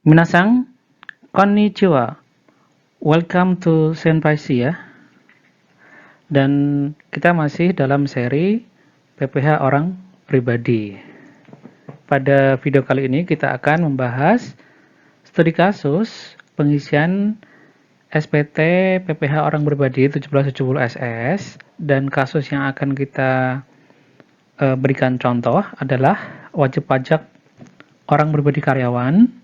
Minasang, konnichiwa. Welcome to Senpaisi ya. Dan kita masih dalam seri PPH orang pribadi. Pada video kali ini kita akan membahas studi kasus pengisian SPT PPH orang pribadi 1770 SS, dan kasus yang akan kita berikan contoh adalah wajib pajak orang pribadi karyawan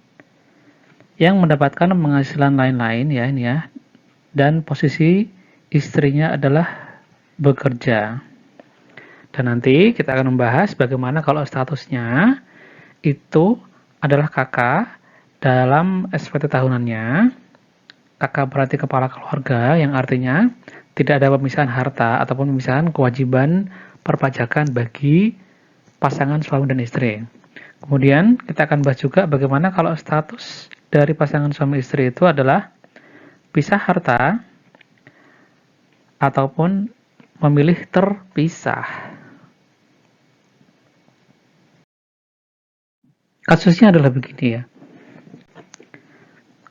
yang mendapatkan penghasilan lain-lain ya ini ya, dan posisi istrinya adalah bekerja. Dan nanti kita akan membahas bagaimana kalau statusnya itu adalah kakak dalam SPT tahunannya. Kakak berarti kepala keluarga, yang artinya tidak ada pemisahan harta ataupun pemisahan kewajiban perpajakan bagi pasangan suami dan istri. Kemudian kita akan bahas juga bagaimana kalau status dari pasangan suami istri itu adalah pisah harta ataupun memilih terpisah. Kasusnya adalah begini ya.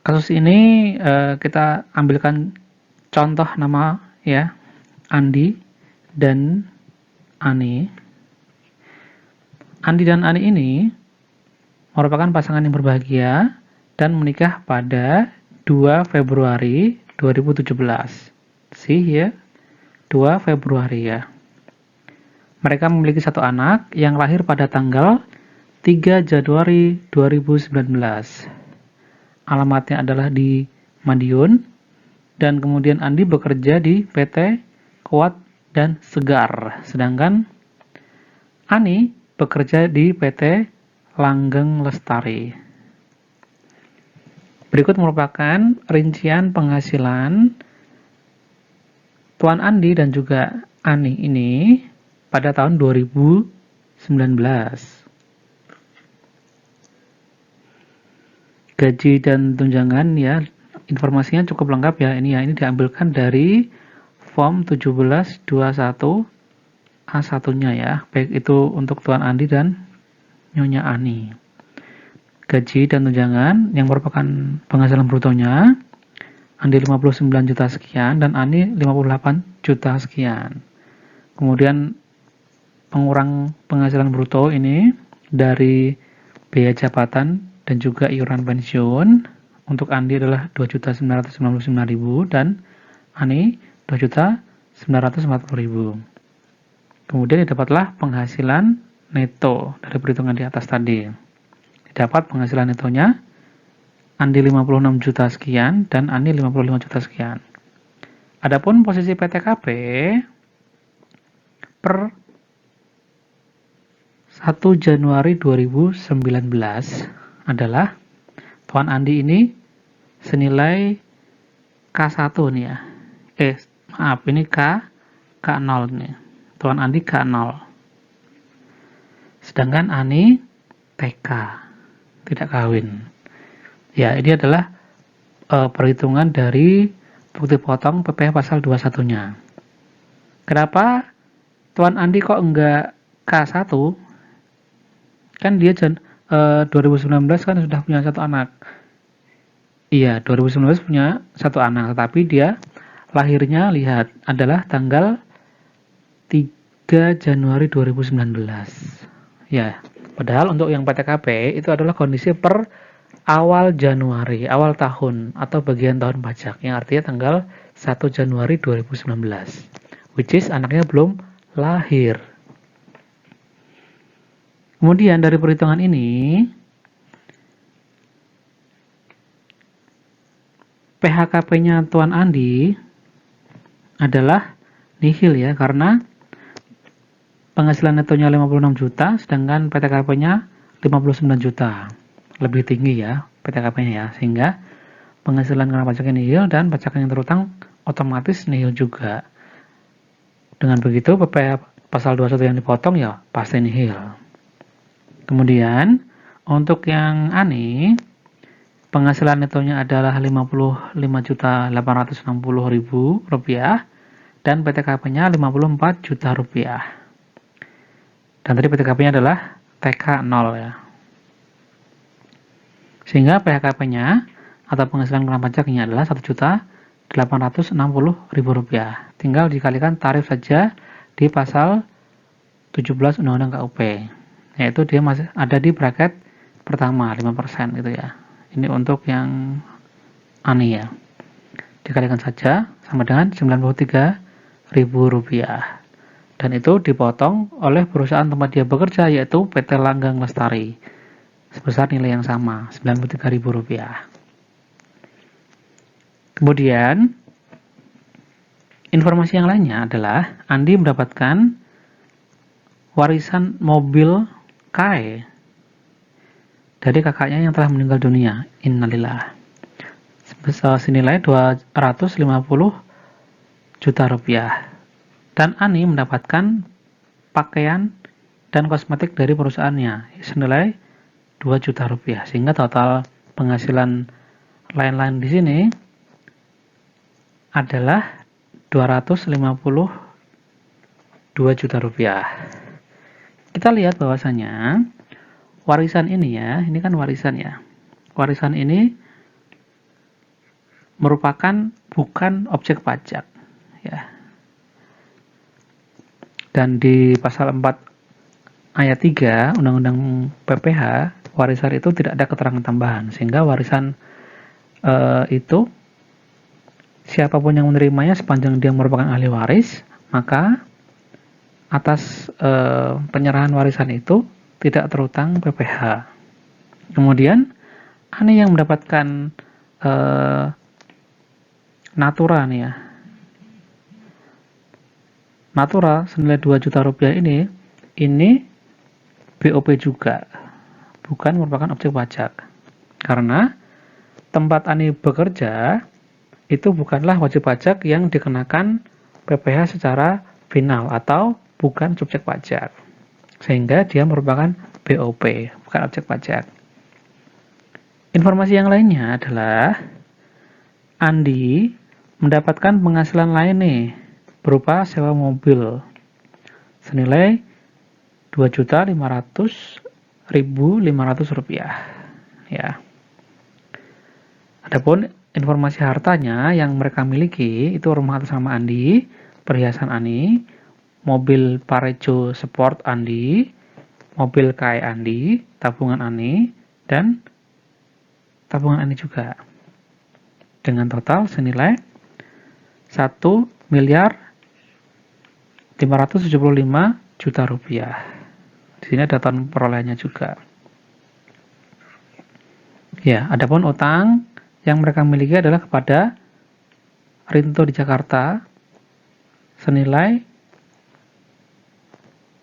Kasus ini kita ambilkan contoh nama ya, Andi dan Ani. Andi dan Ani ini merupakan pasangan yang berbahagia dan menikah pada 2 Februari 2017. Sih ya, 2 Februari ya. Mereka memiliki satu anak yang lahir pada tanggal 3 Januari 2019. Alamatnya adalah di Madiun, dan kemudian Andi bekerja di PT Kuat dan Segar, sedangkan Ani bekerja di PT Langgeng Lestari. Berikut merupakan rincian penghasilan Tuan Andi dan juga Ani ini pada tahun 2019. Gaji dan tunjangan ya, informasinya cukup lengkap ya. Ini diambilkan dari form 1721 A1-nya ya, baik itu untuk Tuan Andi dan Nyonya Ani. Gaji dan tunjangan yang merupakan penghasilan brutonya, Andi 59 juta sekian dan Ani 58 juta sekian. Kemudian pengurang penghasilan bruto ini dari biaya jabatan dan juga iuran pensiun. Untuk Andi adalah 2.999.000 dan Ani 2.940.000. Kemudian didapatlah penghasilan neto dari perhitungan di atas tadi. Didapat penghasilan netonya Andi 56 juta sekian dan Ani 55 juta sekian. Adapun posisi PTKP per 1 Januari 2019 adalah Tuan Andi ini senilai K1 nih ya. Ini K0 nih. Tuan Andi K0. Sedangkan Ani TK, tidak kawin. Ya, ini adalah perhitungan dari bukti potong PPh pasal 21-nya. Kenapa Tuan Andi kok enggak K1? Kan dia 2019 kan sudah punya satu anak. Iya, 2019 punya satu anak, tetapi dia lahirnya lihat adalah tanggal 3 Januari 2019. Ya, padahal untuk yang PTKP itu adalah kondisi per awal Januari, awal tahun atau bagian tahun pajak, yang artinya tanggal 1 Januari 2019. Which is anaknya belum lahir. Kemudian dari perhitungan ini, PHKP-nya Tuan Andi adalah nihil ya, karena penghasilan netonya 56 juta, sedangkan PTKP-nya 59 juta. Lebih tinggi ya PTKP-nya ya, sehingga penghasilan karena pajaknya nihil dan pajak yang terutang otomatis nihil juga. Dengan begitu PPh pasal 21 yang dipotong ya pasti nihil. Kemudian untuk yang Ani, penghasilan netonya adalah 55.860.000 rupiah dan PTKP-nya 54 juta rupiah. Dan tadi PTKP-nya adalah TK 0 ya. Sehingga PHKP-nya atau penghasilan kena pajaknya adalah Rp1.860.000. Tinggal dikalikan tarif saja di pasal 17 Undang-Undang KUP. Yaitu dia masih ada di bracket pertama 5% gitu ya. Ini untuk yang ani ya. Dikalikan saja sama dengan Rp93.000. Dan itu dipotong oleh perusahaan tempat dia bekerja, yaitu PT Langgang Lestari, sebesar nilai yang sama, Rp93.000. Kemudian, informasi yang lainnya adalah Andi mendapatkan warisan mobil KAE dari kakaknya yang telah meninggal dunia. Innalillah. Sebesar senilai Rp250 juta. Dan Ani mendapatkan pakaian dan kosmetik dari perusahaannya senilai Rp2 juta. Sehingga total penghasilan lain-lain di sini adalah Rp252 juta. Kita lihat bahwasanya warisan ini ya, ini kan warisan ya. Warisan ini merupakan bukan objek pajak ya. Dan di pasal 4 ayat 3 Undang-Undang PPH, warisan itu tidak ada keterangan tambahan, sehingga warisan itu siapapun yang menerimanya sepanjang dia merupakan ahli waris, maka atas penyerahan warisan itu tidak terutang PPH. Kemudian Ani yang mendapatkan natura nih ya. Natura senilai Rp2 juta ini BOP juga, bukan merupakan objek pajak. Karena tempat Ani bekerja itu bukanlah wajib pajak yang dikenakan PPH secara final atau bukan subjek pajak. Sehingga dia merupakan BOP, bukan objek pajak. Informasi yang lainnya adalah Andi mendapatkan penghasilan lain nih, berupa sewa mobil senilai Rp2.500.500 ya. Adapun informasi hartanya yang mereka miliki itu rumah atas nama Andi, perhiasan Ani, mobil Parejo Sport Andi, mobil KAE Andi, tabungan Ani, dan tabungan Ani juga. Dengan total senilai Rp1.575 juta. Di sini ada tahun perolehannya juga. Ya, adapun utang yang mereka miliki adalah kepada Rinto di Jakarta senilai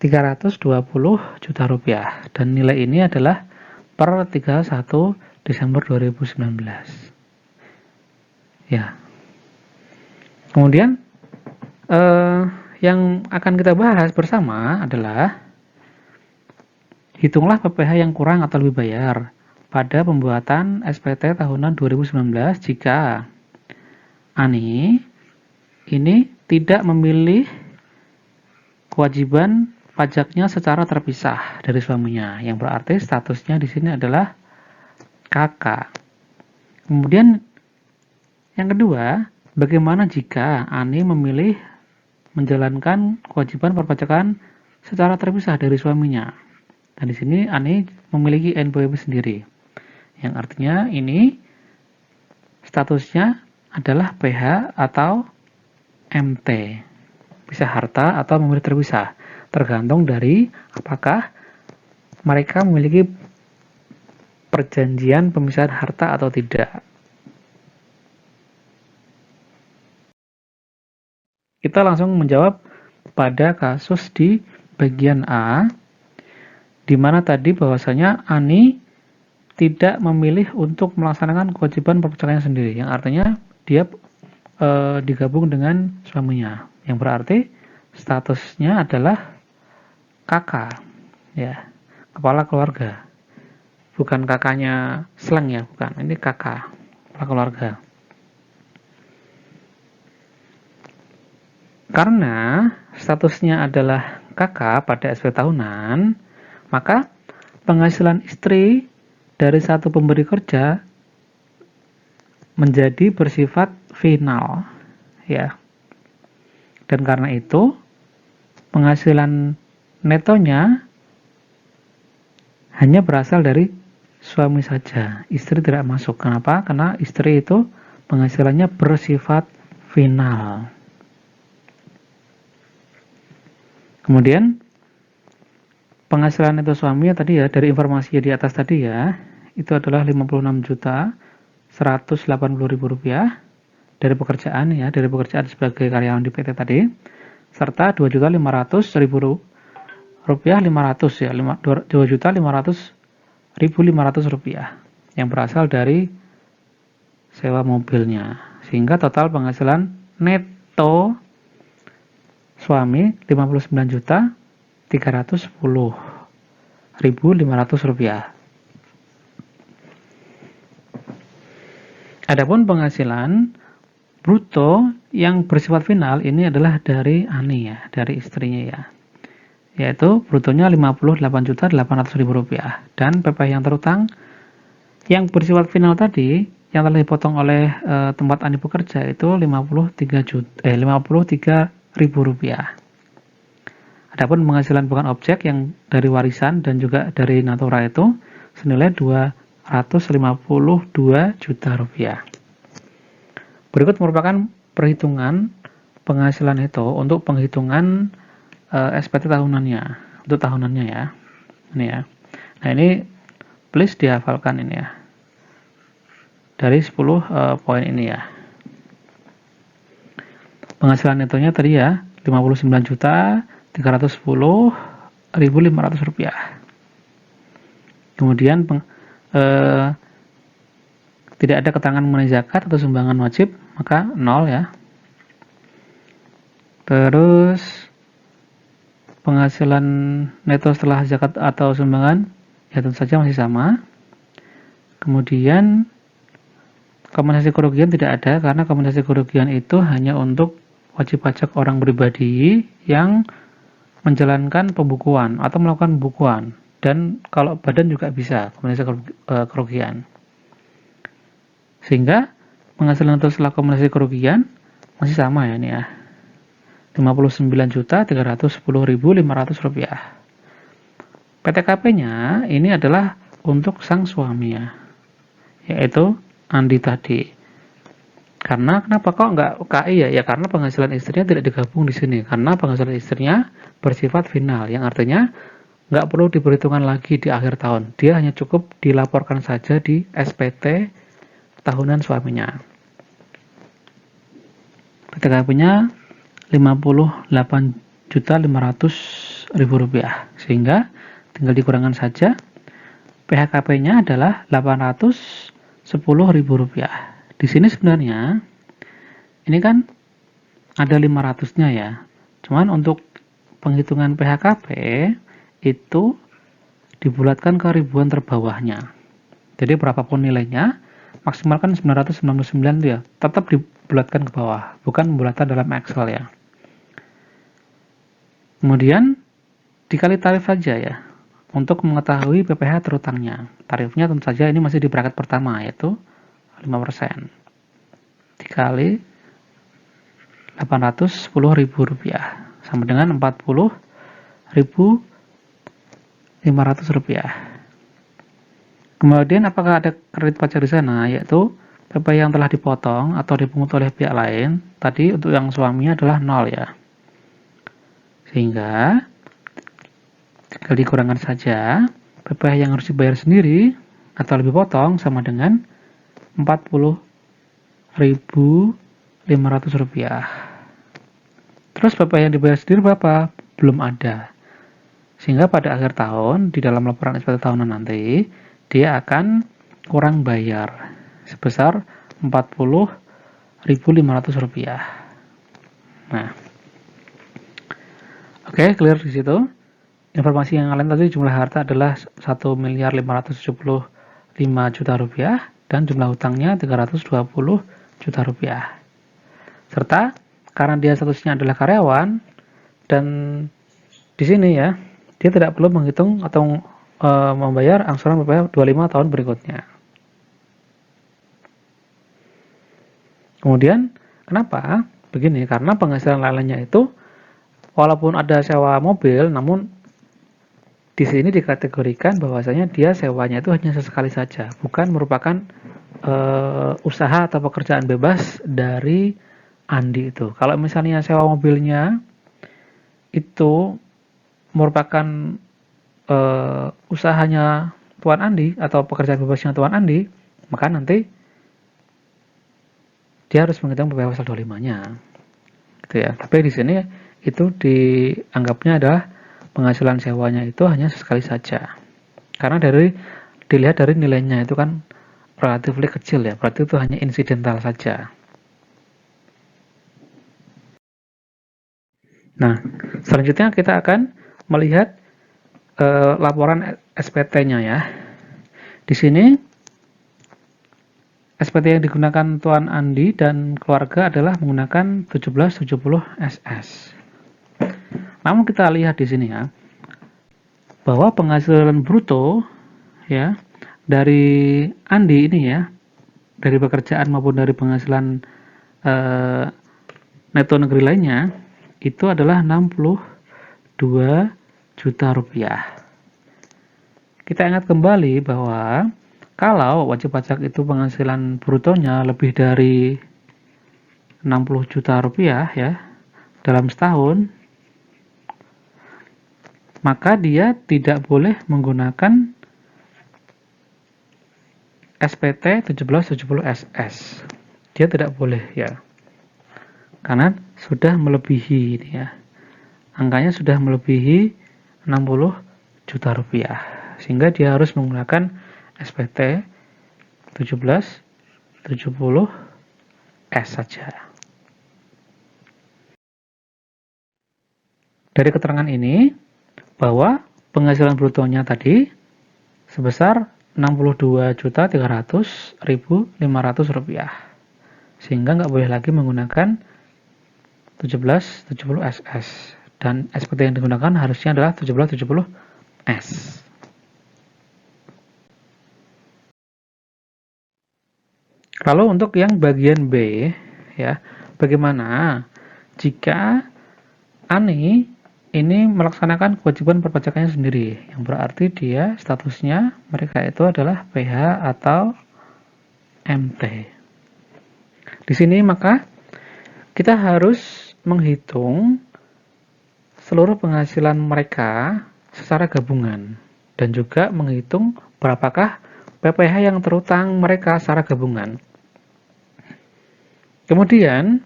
Rp320 juta. Dan nilai ini adalah per 31 Desember 2019. Ya. Kemudian yang akan kita bahas bersama adalah hitunglah PPH yang kurang atau lebih bayar pada pembuatan SPT tahunan 2019 jika Ani ini tidak memilih kewajiban pajaknya secara terpisah dari suaminya, yang berarti statusnya di sini adalah kakak. Kemudian yang kedua, bagaimana jika Ani memilih menjalankan kewajiban perpajakan secara terpisah dari suaminya? Dan di sini Ani memiliki NPWP sendiri, yang artinya ini statusnya adalah PH atau MT, bisa harta atau memilih terpisah, tergantung dari apakah mereka memiliki perjanjian pemisahan harta atau tidak. Kita langsung menjawab pada kasus di bagian A, di mana tadi bahwasanya Ani tidak memilih untuk melaksanakan kewajiban perpajakannya sendiri, yang artinya dia digabung dengan suaminya, yang berarti statusnya adalah kakak, ya, kepala keluarga, bukan kakaknya Sleng ya, bukan, ini kakak, kepala keluarga. Karena statusnya adalah kakak pada SPT tahunan, maka penghasilan istri dari satu pemberi kerja menjadi bersifat final, ya. Dan karena itu penghasilan netonya hanya berasal dari suami saja, istri tidak masuk. Kenapa? Karena istri itu penghasilannya bersifat final. Kemudian penghasilan neto suami tadi ya, dari informasi di atas tadi ya, itu adalah 56.180.000 rupiah dari pekerjaan ya, dari pekerjaan sebagai karyawan di PT tadi, serta 2.500.000 rupiah 500 ya, 2.500.500 rupiah yang berasal dari sewa mobilnya, sehingga total penghasilan neto suami 59.310.500 rupiah. Adapun penghasilan bruto yang bersifat final ini adalah dari Ani ya, dari istrinya ya, yaitu brutonya 58.800.000 rupiah, dan PPh yang terutang yang bersifat final tadi yang telah dipotong oleh tempat Ani bekerja itu 53.000 rupiah. Adapun penghasilan bukan objek yang dari warisan dan juga dari natura itu senilai 252 juta rupiah. Berikut merupakan perhitungan penghasilan itu untuk penghitungan SPT tahunannya, untuk tahunannya ya. Ini ya. Nah, ini please dihafalkan ini ya. Dari 10 poin ini ya. Penghasilan netonya tadi ya 59.310.500 rupiah. Kemudian tidak ada keterangan mengenai zakat atau sumbangan wajib, maka 0 ya. Terus penghasilan neto setelah zakat atau sumbangan ya tentu saja masih sama. Kemudian kompensasi kerugian tidak ada, karena kompensasi kerugian itu hanya untuk wajib pajak orang pribadi yang menjalankan pembukuan atau melakukan pembukuan, dan kalau badan juga bisa kompensasi kerugian. Sehingga penghasilan neto setelah kompensasi kerugian masih sama ya ini ya, 59.310.500 rupiah. PTKP-nya ini adalah untuk sang suami ya, yaitu Andi tadi. Karena kenapa kok nggak UKI ya? Ya karena penghasilan istrinya tidak digabung di sini. Karena penghasilan istrinya bersifat final, yang artinya nggak perlu diperhitungkan lagi di akhir tahun. Dia hanya cukup dilaporkan saja di SPT tahunan suaminya. PTKP-nya 58.500.000 rupiah, sehingga tinggal dikurangkan saja. PHKP-nya adalah 810.000 rupiah. Di sini sebenarnya ini kan ada 500-nya ya. Cuman untuk penghitungan PHKP itu dibulatkan ke ribuan terbawahnya. Jadi berapapun nilainya, maksimal kan 999 itu ya, tetap dibulatkan ke bawah, bukan bulatan dalam Excel ya. Kemudian dikali tarif saja ya, untuk mengetahui PPh terutangnya. Tarifnya tentu saja ini masih di bracket pertama, yaitu 5%. Dikali 810.000 rupiah, sama dengan 40.500 rupiah. Kemudian apakah ada kredit pajak di sana, yaitu PPh yang telah dipotong atau dipungut oleh pihak lain, tadi untuk yang suaminya adalah 0 ya. Sehingga tinggal dikurangkan saja, PPh yang harus dibayar sendiri atau lebih potong sama dengan 40.500 rupiah. Terus PPh yang dibayar sendiri berapa? Belum ada. Sehingga pada akhir tahun, di dalam laporan SPT tahunan nanti, dia akan kurang bayar sebesar 40.500 rupiah. Nah, oke, clear di situ. Informasi yang lain tadi, jumlah harta adalah 1.575.000.000 rupiah dan jumlah hutangnya 320 juta rupiah. Serta karena dia statusnya adalah karyawan dan di sini ya, dia tidak perlu menghitung atau membayar angsuran PPh 25 tahun berikutnya. Kemudian, kenapa? Begini, karena penghasilan lainnya itu, walaupun ada sewa mobil, namun di sini dikategorikan bahwasanya dia sewanya itu hanya sesekali saja, bukan merupakan usaha atau pekerjaan bebas dari Andi itu. Kalau misalnya sewa mobilnya itu merupakan usahanya Tuan Andi atau pekerjaan bebasnya Tuan Andi, maka nanti dia harus menghitung PPh pasal 25-nya. Gitu ya. Tapi di sini itu dianggapnya adalah penghasilan sewanya itu hanya sekali saja. Karena dilihat dari nilainya itu kan relatif kecil ya, berarti itu hanya insidental saja. Nah, selanjutnya kita akan melihat laporan SPT-nya ya. Di sini SPT yang digunakan Tuan Andi dan keluarga adalah menggunakan 1770 SS. Namun kita lihat di sini ya, bahwa penghasilan bruto ya dari Andi ini ya, dari pekerjaan maupun dari penghasilan neto negeri lainnya itu adalah 62 juta rupiah. Kita ingat kembali bahwa kalau wajib pajak itu penghasilan brutonya lebih dari 60 juta rupiah ya dalam setahun, maka dia tidak boleh menggunakan SPT 1770 SS. Dia tidak boleh ya. Karena sudah melebihi ini ya. Angkanya sudah melebihi 60 juta rupiah. Sehingga dia harus menggunakan SPT 1770 S saja. Dari keterangan ini bahwa penghasilan brutonya tadi sebesar 62.300.500 rupiah. Sehingga nggak boleh lagi menggunakan 1770 SS. Dan SPT yang digunakan harusnya adalah 1770 S. Lalu untuk yang bagian B, ya, bagaimana jika Ani ini melaksanakan kewajiban perpajakannya sendiri, yang berarti dia statusnya mereka itu adalah PH atau MT. Di sini maka kita harus menghitung seluruh penghasilan mereka secara gabungan dan juga menghitung berapakah PPh yang terutang mereka secara gabungan. Kemudian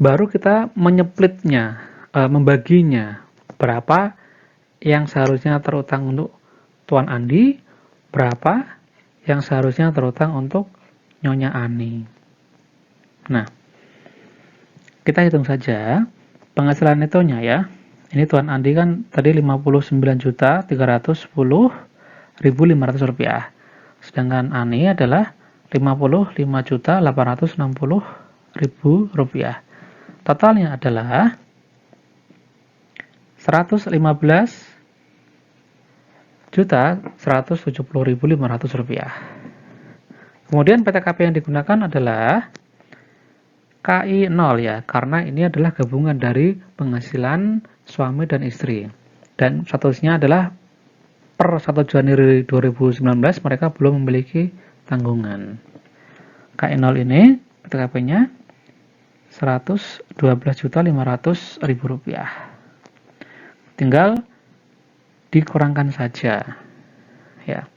baru kita menyeplitnya, membaginya berapa yang seharusnya terutang untuk Tuan Andi, berapa yang seharusnya terutang untuk Nyonya Ani. Nah, kita hitung saja penghasilan netonya ya. Ini Tuan Andi kan tadi 59.310.500 rupiah. Sedangkan Ani adalah 55.860.000 rupiah. Totalnya adalah 115.170.500 rupiah. Kemudian PTKP yang digunakan adalah KI 0 ya, karena ini adalah gabungan dari penghasilan suami dan istri. Dan statusnya adalah per 1 Januari 2019 mereka belum memiliki tanggungan. KI 0 ini PTKP-nya 112.500.000 rupiah. Tinggal dikurangkan saja. Ya.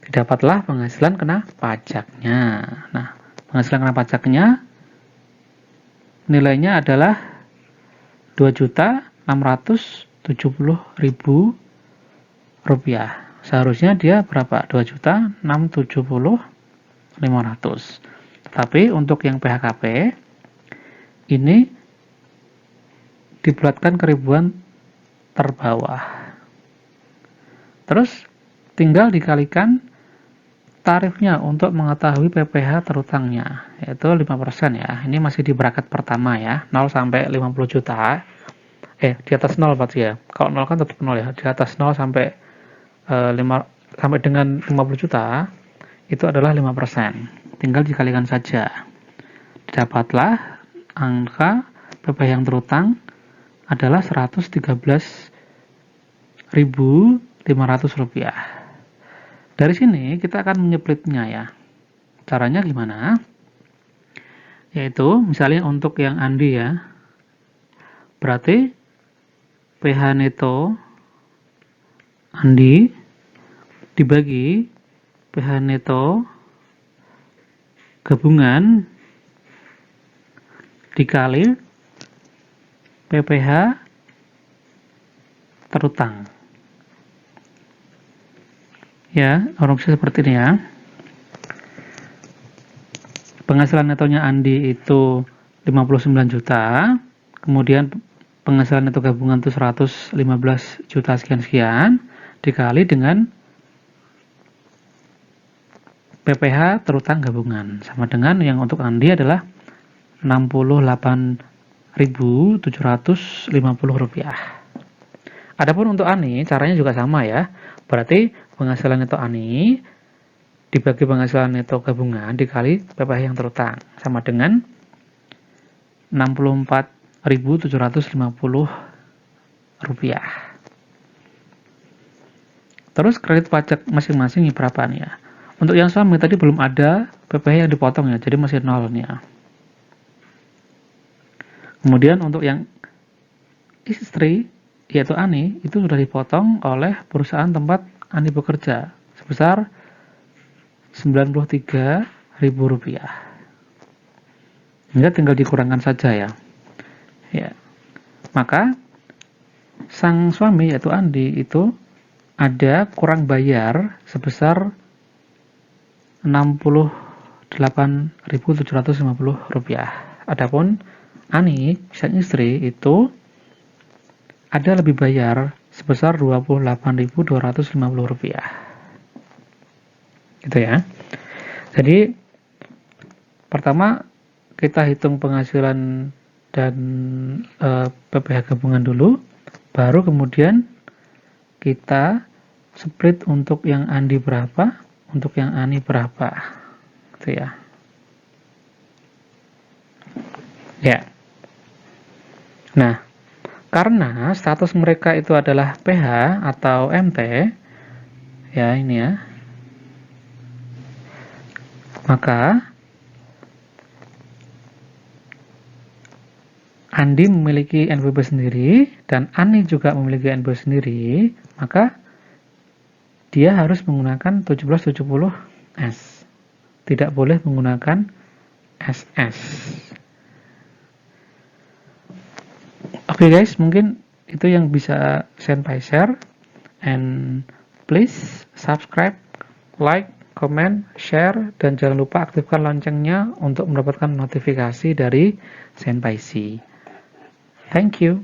Didapatlah penghasilan kena pajaknya. Nah, penghasilan kena pajaknya nilainya adalah 2.670.000 rupiah. Seharusnya dia berapa? 2.670.500. Tapi untuk yang PHKP ini dibulatkan ke ribuan terbawah. Terus tinggal dikalikan tarifnya untuk mengetahui PPh terutangnya, yaitu 5% ya. Ini masih di bracket pertama ya, 0 sampai 50 juta. Di atas 0 berarti ya. Kalau 0 kan tetap 0 ya. Di atas 0 sampai 5 sampai dengan 50 juta itu adalah 5%. Tinggal dikalikan saja. Dapatlah angka PPh yang terutang adalah Rp113.500. Dari sini kita akan menyeplitnya ya. Caranya gimana? Yaitu misalnya untuk yang Andi ya. Berarti PH neto Andi dibagi PH neto gabungan dikali PPh terutang. Ya, rumusnya seperti ini ya. Penghasilan netonya Andi itu 59 juta, kemudian penghasilan neto gabungan itu 115 juta sekian-sekian, dikali dengan PPh terutang gabungan. Sama dengan yang untuk Andi adalah Rp68.750. Adapun untuk Ani, caranya juga sama ya. Berarti penghasilan neto Ani dibagi penghasilan neto gabungan dikali PPh yang terutang. Sama dengan Rp64.750. Terus kredit pajak masing-masing berapa nih ya? Untuk yang suami tadi belum ada PPh yang dipotong ya, jadi masih 0 nih ya. Kemudian untuk yang istri, yaitu Ani, itu sudah dipotong oleh perusahaan tempat Ani bekerja sebesar Rp93.000. Hingga tinggal dikurangkan saja ya. Maka sang suami yaitu Andi itu ada kurang bayar sebesar Rp68.750. Adapun Ani, sang istri itu ada lebih bayar sebesar Rp28.250. Gitu ya. Jadi pertama kita hitung penghasilan dan PPh gabungan dulu, baru kemudian kita split untuk yang Andi berapa, untuk yang Ani berapa, gitu ya. Ya. Nah, karena status mereka itu adalah PH atau MT, ya ini ya, maka Andi memiliki NBP sendiri dan Ani juga memiliki NBP sendiri, maka dia harus menggunakan 1770S. Tidak boleh menggunakan SS. Oke guys, mungkin itu yang bisa Senpai share. And please subscribe, like, comment, share, dan jangan lupa aktifkan loncengnya untuk mendapatkan notifikasi dari Senpai C. Thank you.